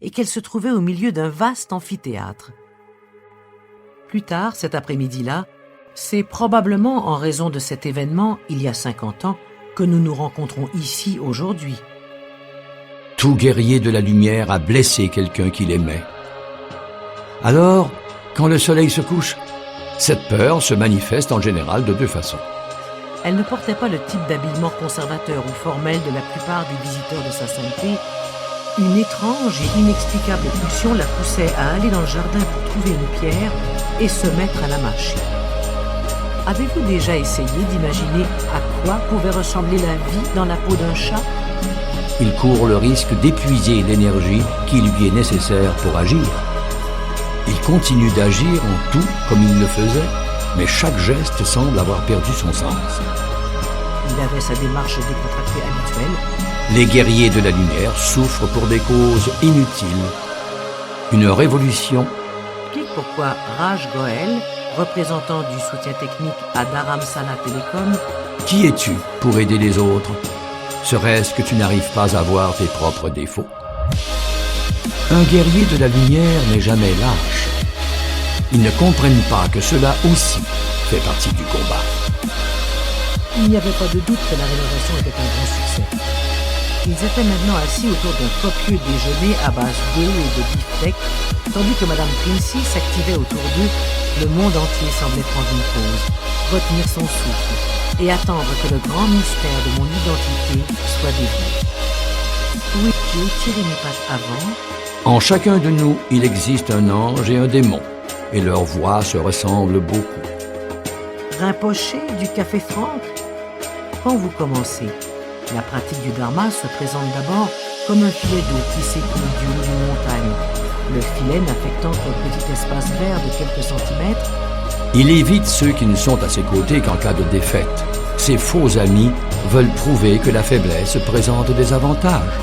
et qu'elle se trouvait au milieu d'un vaste amphithéâtre. Plus tard, cet après-midi-là, c'est probablement en raison de cet événement, il y a 50 ans, que nous nous rencontrons ici aujourd'hui. Tout guerrier de la lumière a blessé quelqu'un qu'il aimait. Alors, quand le soleil se couche, cette peur se manifeste en général de deux façons. Elle ne portait pas le type d'habillement conservateur ou formel de la plupart des visiteurs de sa sainteté. Une étrange et inexplicable pulsion la poussait à aller dans le jardin pour trouver une pierre et se mettre à la marcher. Avez-vous déjà essayé d'imaginer à quoi pouvait ressembler la vie dans la peau d'un chat? Il court le risque d'épuiser l'énergie qui lui est nécessaire pour agir. Il continue d'agir en tout comme il le faisait, mais chaque geste semble avoir perdu son sens. Il avait sa démarche décontractée habituelle. Les guerriers de la lumière souffrent pour des causes inutiles. Une révolution Explique pourquoi Raj Goel, représentant du soutien technique à Dharamsala Telecom, Qui es-tu pour aider les autres? Serait-ce que tu n'arrives pas à voir tes propres défauts? Un guerrier de la lumière n'est jamais lâche. Ils ne comprennent pas que cela aussi fait partie du combat. il n'y avait pas de doute que la rénovation était un grand succès. Ils étaient maintenant assis autour d'un copieux déjeuner à base d'œufs et de beefsteak, tandis que Madame Princey s'activait autour d'eux. Le monde entier semblait prendre une pause, retenir son souffle et attendre que le grand mystère de mon identité soit dévoilé. Où es-tu tiré mes pattes avant? En chacun de nous, il existe un ange et un démon, et leurs voix se ressemblent beaucoup. Rinpoché du Café Franck? Quand vous commencez, la pratique du Dharma se présente d'abord comme un filet d'eau qui s'écoule du haut d'une montagne, le filet n'affectant qu'un petit espace vert de quelques centimètres. Il évite ceux qui ne sont à ses côtés qu'en cas de défaite. Ses faux amis veulent prouver que la faiblesse présente des avantages.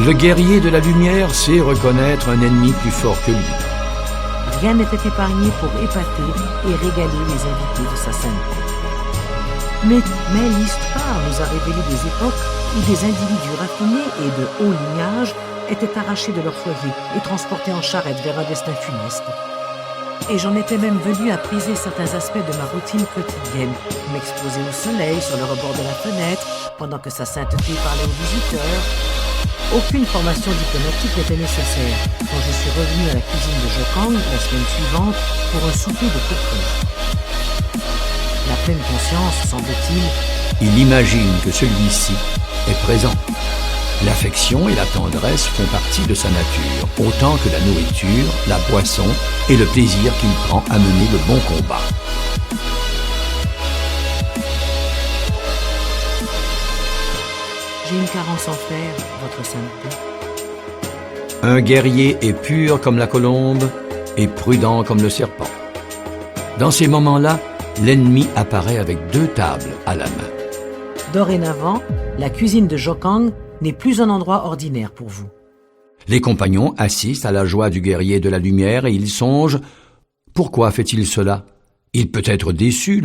Le guerrier de la lumière sait reconnaître un ennemi plus fort que lui. Rien n'était épargné pour épater et régaler les invités de sa sainteté. Mais l'histoire nous a révélé des époques où des individus raffinés et de haut lignage étaient arrachés de leur foyer et transportés en charrette vers un destin funeste. Et j'en étais même venu à priser certains aspects de ma routine quotidienne, m'exposer au soleil sur le rebord de la fenêtre, pendant que sa sainteté parlait aux visiteurs. Aucune formation diplomatique n'était nécessaire quand je suis revenu à la cuisine de Jokang la semaine suivante pour un souper de courtoisie. La pleine conscience, semble-t-il, Il imagine que celui-ci est présent. L'affection et la tendresse font partie de sa nature, autant que la nourriture, la boisson et le plaisir qu'il prend à mener le bon combat. j'ai une carence en fer, votre sainteté. Un guerrier est pur comme la colombe et prudent comme le serpent. Dans ces moments-là, l'ennemi apparaît avec 2 tables à la main. Dorénavant, la cuisine de Jokang n'est plus un endroit ordinaire pour vous. Les compagnons assistent à la joie du guerrier de la lumière et ils songent « Pourquoi fait-il cela? Il peut être déçu